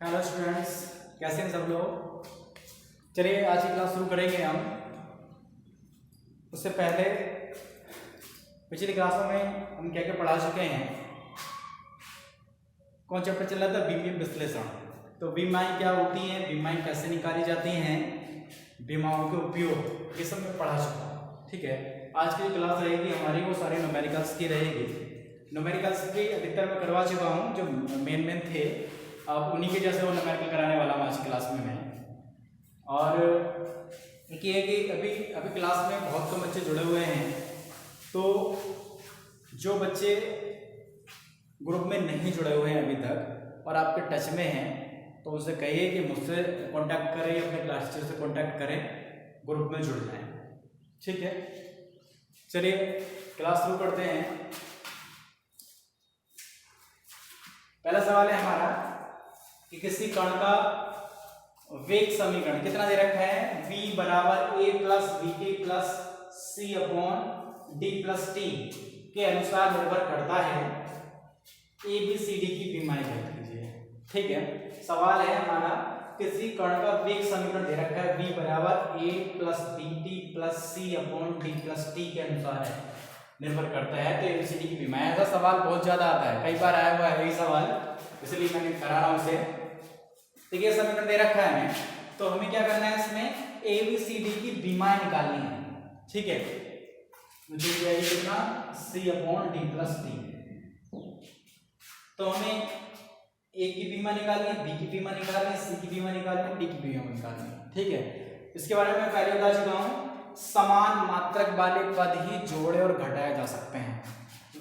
Hello students, कैसे हैं सब लोग। चलिए आज की क्लास शुरू करेंगे हम। उससे पहले पिछली क्लासों में हम क्या क्या पढ़ा चुके हैं। कौन चैप्टर चल रहा था? बीमीय विश्लेषण। तो बीमाएँ क्या होती हैं, बीमाएँ कैसे निकाली जाती हैं, बीमाओं के उपयोग, ये सब मैं पढ़ा चुका हूँ। ठीक है, आज की क्लास रहेगी हमारी वो सारे न्यूमेरिकल्स की रहेगी। न्यूमेरिकल्स भी अधिकतर मैं करवा चुका हूँ, जो मेन थे। अब उन्हीं के जैसे वो न्यूमेरिकल कराने वाला हूँ आज की क्लास में मैं। और एक ये है कि अभी क्लास में बहुत कम बच्चे जुड़े हुए हैं, तो जो बच्चे ग्रुप में नहीं जुड़े हुए हैं अभी तक और आपके टच में हैं, तो उनसे कहिए कि मुझसे कांटेक्ट करें या अपने क्लास टीचर से कांटेक्ट करें, ग्रुप में जुड़ जाएं। ठीक है, चलिए क्लास शुरू करते हैं। पहला सवाल है हमारा कि किसी कण का वेग समीकरण कितना दे रखा है। v बराबर a plus B T plus C upon D plus T के अनुसार निर्भर करता है। ए बी सी डी की बीमारी ज्ञात कीजिए। ठीक है, सवाल है हमारा किसी कण का वेग समीकरण दे रखा है v बराबर a plus B T plus C upon D plus T के अनुसार है, निर्भर करता है। तो एबीसीडी की बीमारी, ऐसा सवाल बहुत ज्यादा आता है, कई बार आया हुआ है यही सवाल, इसलिए मैंने करा रहा हूं उसे। तो ये समीकरण दे रखा है हमें, तो हमें क्या करना है, इसमें ए बी सी डी की बीमाएं निकालनी है। ठीक है, मुझे कितना सी अपॉन डी प्लस टी। तो हमें ए की बीमा निकालनी है, बी की बीमा निकालनी है, सी की बीमा निकालनी है, डी की बीमा निकालनी है। ठीक है, इसके बारे में मैं पहले बता चुका हूं, समान मात्रक वाले पद ही जोड़े और घटाए जा सकते हैं।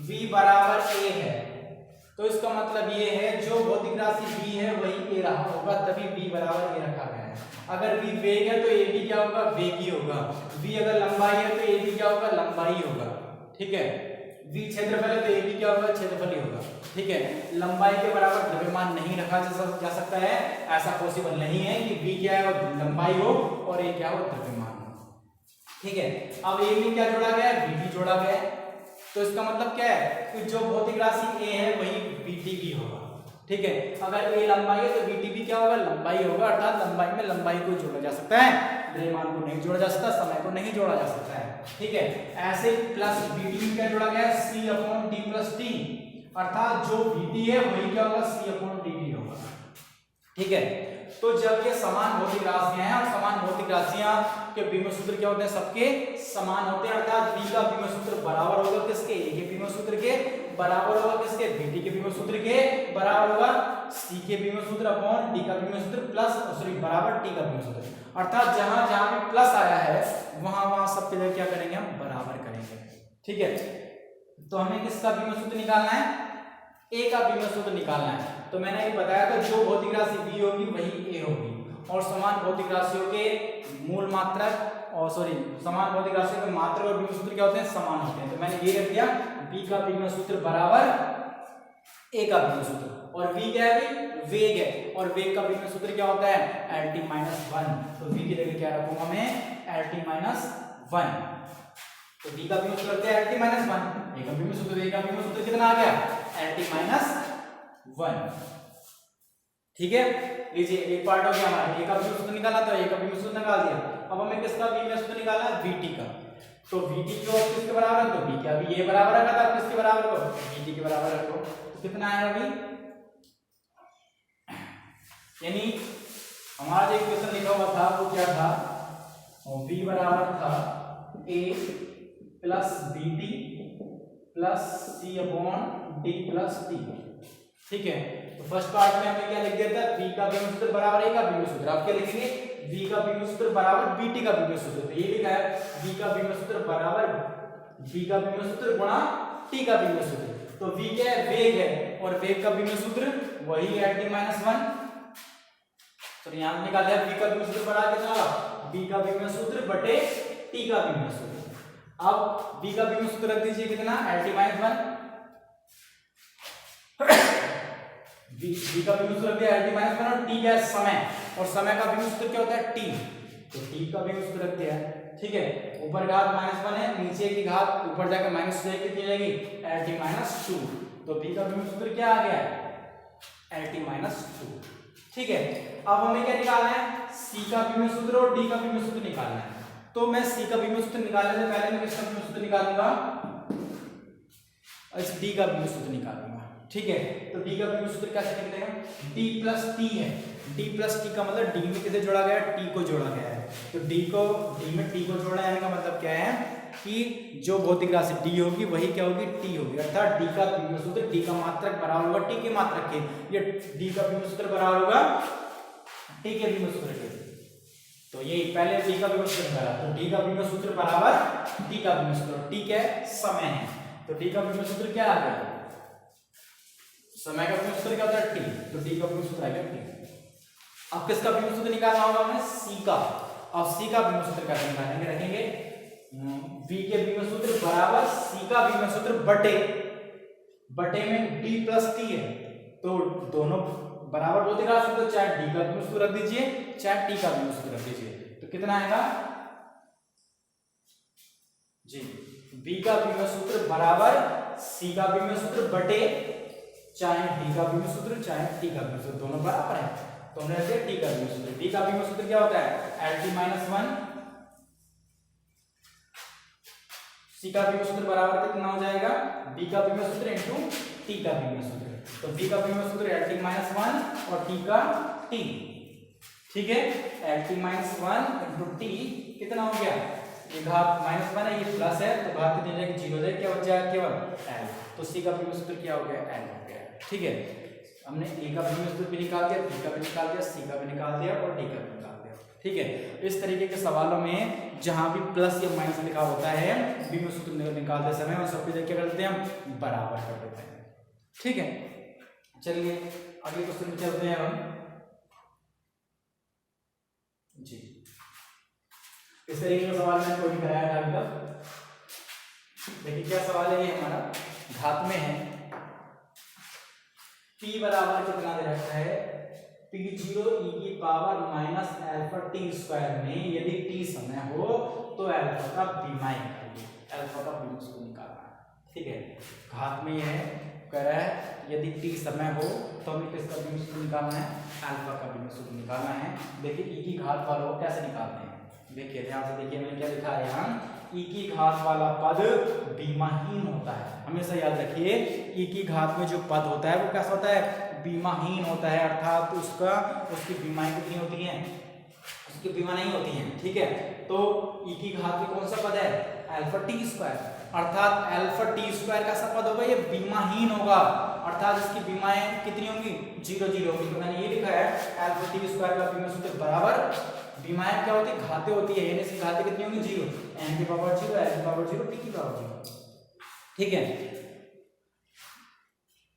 v बराबर a है, तो इसका मतलब ये है जो भौतिक राशि v है वही a रहा होगा, तभी v बराबर a रखा गया है। अगर v वेग है तो a भी क्या होगा, वेग ही होगा। v अगर लंबाई है तो a भी क्या होगा, लंबाई होगा। ठीक है, v क्षेत्रफल है तो a भी क्या होगा, क्षेत्रफल ही होगा। ठीक है, लंबाई के बराबर द्रव्यमान नहीं रखा जा सकता है, ऐसा पॉसिबल नहीं है कि v क्या है लंबाई हो और a क्या हो द्रव्यमान हो। ठीक है, अब a में क्या जोड़ा गया है, v भी जोड़ा गया है, तो इसका मतलब क्या है कि जो भौतिक राशि a है वही bt भी होगा। ठीक है, अगर a लंबाई है तो bt भी क्या होगा, लंबाई होगा। अर्थात लंबाई में लंबाई को जोड़ा जा सकता है, द्रव्यमान को नहीं जोड़ा जा सकता, समय को नहीं जोड़ा जा सकता है। ठीक है, ऐसे प्लस bt में क्या जोड़ा गया है, c upon d plus t, अर्थात जो bt है वही क्या होगा, c अपॉन dt होगा। ठीक है, तो जब ये समान भौतिक राशियां हैं और समान भौतिक राशियां के विभव सूत्र क्या होते हैं, सबके समान होते हैं। अर्थात v का विभव सूत्र बराबर होगा किसके, a के विभव सूत्र के, बराबर होगा किसके, bt के विभव सूत्र के, बराबर होगा c के विभव सूत्र अपॉन d का विभव सूत्र प्लस बराबर t का विभव सूत्र। अर्थात जहां जहां भी प्लस आया है वहां वहां सब जगह क्या करेंगे, हम बराबर करेंगे। ठीक है, तो हमें किसका विभव सूत्र निकालना है, a का विभव सूत्र निकालना है। तो मैंने ये बताया था जो भौतिक राशि v होगी वही a होगी, और समान भौतिक राशियों के मूल मात्रक और समान भौतिक राशियों के मात्रक और विभव सूत्र क्या होते हैं, समान होते हैं। तो मैंने ये रख दिया v का विभव सूत्र बराबर a का विभव सूत्र, और v क्या है, वेग है, और वेग का विभव सूत्र क्या होता है, Lt-1। तो v की जगह क्या रखूंगा मैं, Lt-1। तो v का विभव सूत्र है Lt-1, a का विभव सूत्र कितना आ गया, Lt-1। ठीक है, लीजिए एक पार्ट हो गया हमारा, a का विभव सूत्र निकाला तो a का विभव सूत्र निकाल दिया। अब हमें किसका विभव सूत्र निकालना है, vt का। तो vt जो किसके बराबर है, तो v क्या भी a बराबर रखा था, किसके बराबर को, vt के बराबर रखो। तो कितना आया अभी, यानी हमारा जो इक्वेशन लिखा हुआ था वो क्या था, v बराबर था a plus bt plus c upon d plus t। ठीक है, तो फर्स्ट पार्ट में हमें क्या लिख दिया था, v का विभव सूत्र बराबर a का विभव सूत्र। आप क्या लिखेंगे, v का विभव सूत्र बराबर bt का विभव सूत्र। तो ये लिखा है v का विभव सूत्र बराबर v का विभव सूत्र गुणा t का विभव सूत्र। तो v क्या है, वेग है, और वेग का विभव सूत्र वही Lt-1। तो यहां निकाल दिया v का विभव सूत्र बराबर कितना होगा, v का विभव सूत्र बटे t का विभव सूत्र। अब v का विभव सूत्र रख दीजिए कितना, Lt-1। v का विभव सूत्र दिया Lt-1 और t क्या है, समय, और समय का विभव सूत्र क्या होता है, t। तो t का विभव सूत्र रख दिया है। ठीक है, ऊपर घात -1 है, नीचे की घात ऊपर जाकर माइनस कितनी जाएगी, Lt-2। तो v का विभव सूत्र क्या आ गया है, Lt-2। ठीक है, अब हमें क्या निकालना है, सी का बीम सूत्र और डी का बीम सूत्र निकालना है। तो मैं सी का बीम सूत्र निकालने से पहले मैं किसका बीम सूत्र निकालूंगा, इस डी का बीम सूत्र निकालूंगा। ठीक है, तो डी का बीम सूत्र कैसे निकलेगा, डी प्लस टी है, डी प्लस टी का मतलब डी में किसे जोड़ा गया है, टी को जोड़ा गया है। तो डी में टी को जोड़ना है का मतलब क्या है कि जो भौतिक राशि डी होगी वही क्या होगी, टी होगी। अर्थात डी का बीम सूत्र डी का मात्रक बराबर होगा टी के मात्रक के, ये डी का बीम सूत्र बराबर होगा टी के बीम सूत्र के। तो ये पहले डी का बीम सूत्र निकाला, तो डी का बीम सूत्र बराबर डी का बीम सूत्र, टी क्या है, समय है। तो डी का बीम सूत्र क्या आ गया, समय का बीम सूत्र क्या होता है, टी, तो डी का बीम सूत्र आ गया टी। अब किसका बीम सूत्र निकालना होगा हमें, सी का। अब सी का बीम सूत्र कैसे निकालेंगे, रखेंगे v के बीम सूत्र बराबर सी का बीम सूत्र बटे में d प्लस t है, तो दोनों बराबर होते हैं, तो चाहे d का बीम सूत्र रख दीजिए चाहे t का बीम सूत्र रख दीजिए। तो कितना आएगा जी, v का बीम सूत्र बराबर c का बीम सूत्र बटे चाहे d का बीम सूत्र चाहे t का बीम सूत्र, दोनों बराबर है, तो हमने रख दिया t का बीम सूत्र। d का बीम सूत्र क्या होता है, LT-1, c का बीम सूत्र बराबर कितना हो जाएगा, b का बीम सूत्र इनटू t का बीम सूत्र। तो b का बीम सूत्र LT-1 और t का t, ठीक है, LT-1 इनटू t कितना हो गया, ये घात -1 है, ये प्लस है, तो घात कितनी हो जाएगी, 0 हो जाएगी, क्या बच जाएगा केवल l। तो c का बीम सूत्र क्या हो गया, l हो गया। ठीक है, हमने a का बीम सूत्र भी निकाल दिया, b का भी निकाल दिया, c का भी निकाल दिया और d का भी निकाल दिया। ठीक है, इस तरीके के सवालों में जहां भी प्लस या माइनस लिखा होता है बीम सूत्र निकालते समय उन सबकी जगह क्या कर देते हैं, हम बराबर कर देते हैं। ठीक है, चलिए अगले क्वेश्चन में चलते हैं हम जी। इस तरीके का सवाल मैंने कोई कराया था अभी तक। देखिए क्या सवाल है, ये हमारा घात में है, p बराबर कितना दे रखा है, p0 e की power minus alpha T square में यदि t समय हो तो अल्फा का बीमाई निकालिए, अल्फा का बीम सूत्र निकालना है। ठीक है, घात में यह कह रहा है यदि t समय हो तो हमें किसका बीम सूत्र निकालना है, अल्फा का बीम सूत्र निकालना है। देखिए e की घात वाला को कैसे निकालते हैं, देखिए ध्यान से देखिए, मैंने क्या लिखा है यहाँ, e की घात वाला पद बीमाहीन होता है। हमेशा याद रखिए e की घात में जो पद होता है वो कैसा होता है, बीमाहीन होता है, अर्थात उसकी बीमाएं कितनी होती हैं, उसकी बीमा नहीं होती हैं। ठीक है, तो e की घात में कौन सा पद है, अल्फा टी स्क्वायर, अर्थात अल्फा टी स्क्वायर कैसा पद होगा, ये बीमाहीन होगा, अर्थात इसकी बीमाएं कितनी होंगी, 0 0 होंगी। तो मैंने ये लिखा है अल्फा टी स्क्वायर का बीम सूत्र बराबर, बीमाएं क्या होती है, घातें होती है, यानी इसकी घातें कितनी होंगी, 0, n की पावर 0, l की पावर 0, t की पावर 0। ठीक है,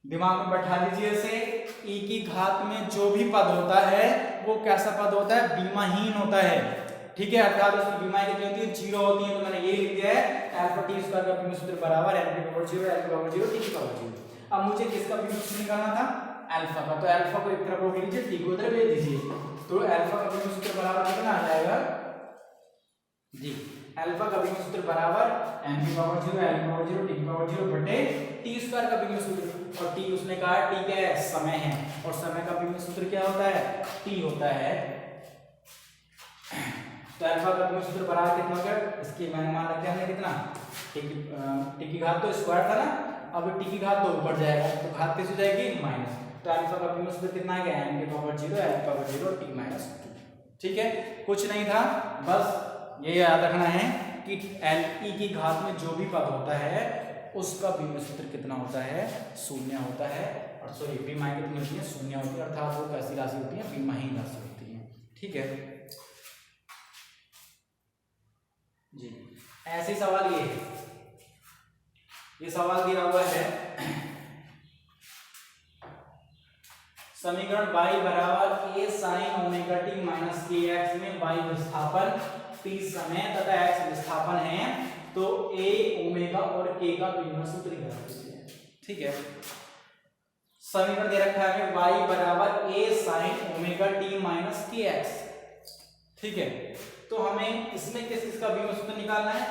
दिमाग में बैठा लीजिए इसे, e की घात में जो भी पद होता है वो कैसा पद होता है, बीमाहीन होता है। ठीक है, अर्थात उसकी बीमाएं कितनी होती है, 0 होती है। तो मैंने ये लिख दिया है अल्फा टी स्क्वायर का बीम सूत्र बराबर n की पावर 0, l की पावर 0, t की पावर 0। अब मुझे किसका बीम सूत्र निकालना था, अल्फा का, तो अल्फा को एक तरफ रोक लीजिए, t को इधर भेज दीजिए। तो अल्फा का बीम सूत्र बराबर कितना आ जाएगा जी, अल्फा का बीम सूत्र बराबर n की पावर 0, l की पावर 0, t की पावर 0 बटे t स्क्वायर का बीम सूत्र, और t उसने कहा t क्या है, समय है, और समय का बीम सूत्र क्या होता है, t होता है। तो अल्फा का बीम सूत्र बराबर कितना हो गया, इसकी मैंने मान रखा हमने कितना, t की घात तो स्क्वायर था ना, अब t की घात तो ऊपर जाएगा, तो घात कैसे जाएगी, माइनस। तो अल्फा का बीम सूत्र कितना आ गया, n की पावर 0, l की पावर 0, t माइनस 2। ठीक है, कुछ नहीं था, बस ये याद रखना है कि e की घात में जो भी पद होता है उसका बीम सूत्र कितना होता है, 0 होता है, और सॉरी बीमाएं कितनी होती है, 0 होती है, अर्थात वो कैसी राशि होती है, बीमाहीन राशि होती है। ठीक है जी, ऐसे सवाल ये सवाल दिया हुआ है, समीकरण y बराबर a sin omega t minus kx में y विस्थापन t समय तथा x विस्थापन है, तो a ओमेगा और k का बीम सूत्र निकाल दीजिए। ठीक है, समीकरण दे रखा है y बराबर a sin omega t minus kx। ठीक है, तो हमें इसमें किसका बीम सूत्र निकालना है,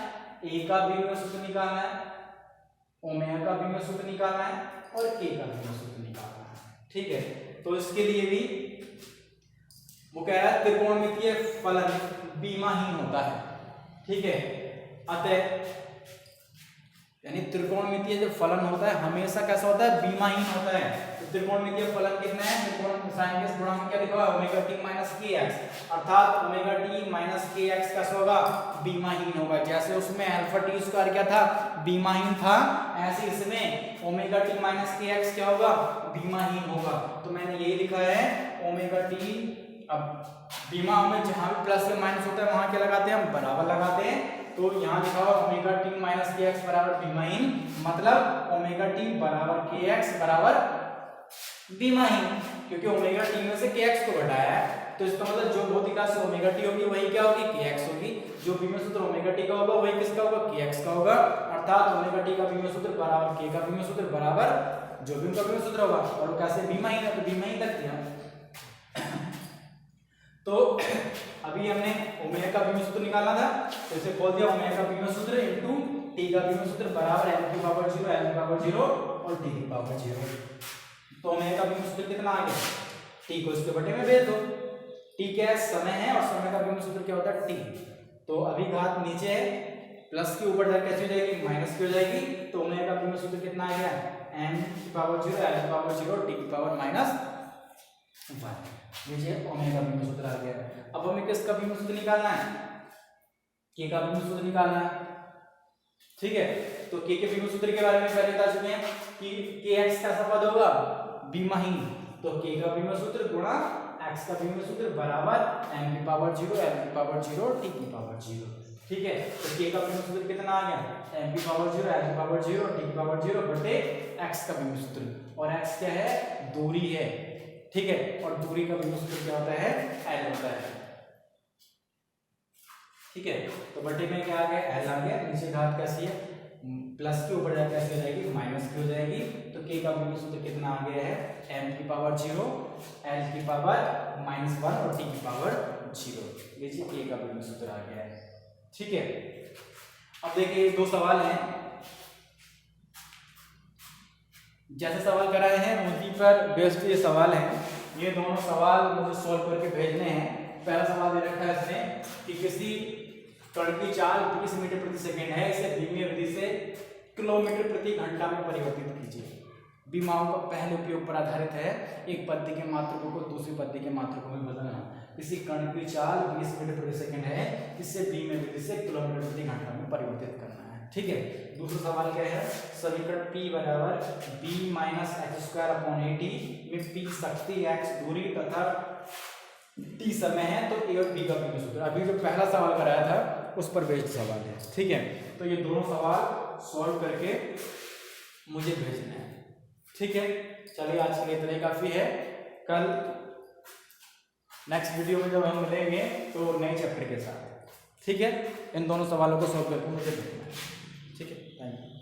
a का बीम सूत्र निकालना है, ओमेगा का बीम सूत्र निकालना है और k का बीम सूत्र निकालना है। ठीक है, तो इसके लिए भी वो कह रहा है त्रिकोणमितीय फलन बीमाहीन होता है, ठीक है। अतः यानी त्रिकोणमितीय जो फलन होता है हमेशा कैसा होता है, बीमाहीन होता है। तो त्रिकोणमितीय फलन कितना है, त्रिकोण साइन के गुणा में क्या लिखा हुआ है, ओमेगा टी माइनस के एक्स, अर्थात ओमेगा टी माइनस के एक्स कैसा होगा, बीमाहीन होगा। जैसे उसमें अल्फा टी स्क्वायर क्या था, बीमाहीन था, ऐसे इसमें ओमेगा टी माइनस के एक्स क्या होगा, बीमाहीन होगा। तो मैंने ये लिखा है ओमेगा टी, अब बीमा में जहां भी प्लस या माइनस होता है वहां क्या लगाते हैं, हम बराबर लगाते हैं। तो यहाँ लिखा हुआ ओमेगा टी माइनस के एक्स बराबर बीमाहीन, मतलब ओमेगा टी बराबर के एक्स बराबर बीमाहीन, क्योंकि ओमेगा टी में से के एक्स को घटाया है। तो इसका मतलब जो भौतिक राशि ओमेगा टी होगी वही क्या होगी, के एक्स होगी। जो बीम सूत्र ओमेगा टी का होगा वही किसका होगा, के एक्स का होगा। अर्थात ओमेगा टी का बीम सूत्र बराबर के का बीम सूत्र बराबर जो भी उनका बीम सूत्र होगा, और वो कैसे बीमाहीन है, तो बीमाहीन रख दिया। तो अभी हमने ओमेगा का बीम सूत्र निकालना था, तो इसे खोल दिया, ओमेगा का बीम सूत्र इनटू टी का बीम सूत्र बराबर m की पावर 0 l की पावर 0 और t की पावर 0। तो ओमेगा का बीम सूत्र कितना आ गया, t को इसके बटे में भेज दो। t क्या समय है और समय का बीम सूत्र क्या होता है, t। तो अभी घात नीचे है, प्लस के ऊपर जाकर कैसे हो जाएगी, माइनस की हो जाएगी। तो ओमेगा का बीम सूत्र कितना आ गया, m की पावर 0 l की पावर 0 t की पावर -1। नीचे ओमेगा बीम सूत्र आ गया। अब हमें किसका बीम सूत्र निकालना है, के का बीम सूत्र निकालना है, ठीक है। तो के बीम सूत्र के बारे में पहले बता चुके हैं कि के एक्स कैसा पद होगा, बीमाहीन। तो के का बीम सूत्र गुणा एक्स का बीम सूत्र बराबर m की पावर 0 l की पावर 0 t की पावर 0, ठीक है। तो के का बीम सूत्र कितना आ गया, m की पावर 0 l की पावर 0 t की पावर 0 बटे x का बीम सूत्र, और x क्या है, दूरी है, ठीक है। और दूरी का बीम सूत्र क्या होता है, l होता है, ठीक है। तो बटे में क्या आ गया, l आ गया। नीचे घात कैसी है, प्लस के ऊपर जाकर कैसे हो जाएगी, माइनस की हो जाएगी। तो k का बीम सूत्र कितना आ गया है, m की पावर 0 l की पावर -1 और t की पावर 0। लीजिए k का बीम सूत्र आ गया है, ठीक है। अब देखिए दो सवाल हैं, जैसे सवाल कराए हैं उसी पर बेस्ड ये सवाल है। ये दोनों सवाल मुझे सॉल्व करके भेजने हैं। पहला सवाल दे रखा है इसने कि किसी कण की चाल 20 मीटर प्रति सेकंड है, इसे धीमी विधि से किलोमीटर प्रति घंटा में परिवर्तित कीजिए। बीमाओं का पहले उपयोग पर आधारित है, एक पद्धति के मात्रकों को दूसरी पद्धति के मात्रकों में बदलना। किसी कण की चाल 20 मीटर प्रति सेकंड है, इसे धीमी विधि से किलोमीटर प्रति घंटा में परिवर्तित करना है, ठीक है। दूसरा सवाल क्या है, समीकरण p बराबर b minus x square upon A T में p शक्ति x दूरी तथा t समय है, तो a और b का बीम सूत्र। अभी जो पहला सवाल कराया था उस पर बेस्ड सवाल है, ठीक है। तो ये दोनों सवाल सॉल्व करके मुझे भेजना है, ठीक है। चलिए आज के लिए इतना ही काफी है। कल नेक्स्ट वीडियो में जब हम मिलेंगे तो नए चैप्टर के साथ, ठीक है। इन दोनों सवालों को सॉल्व करके मुझे भेजना है, ठीक है। Thank you.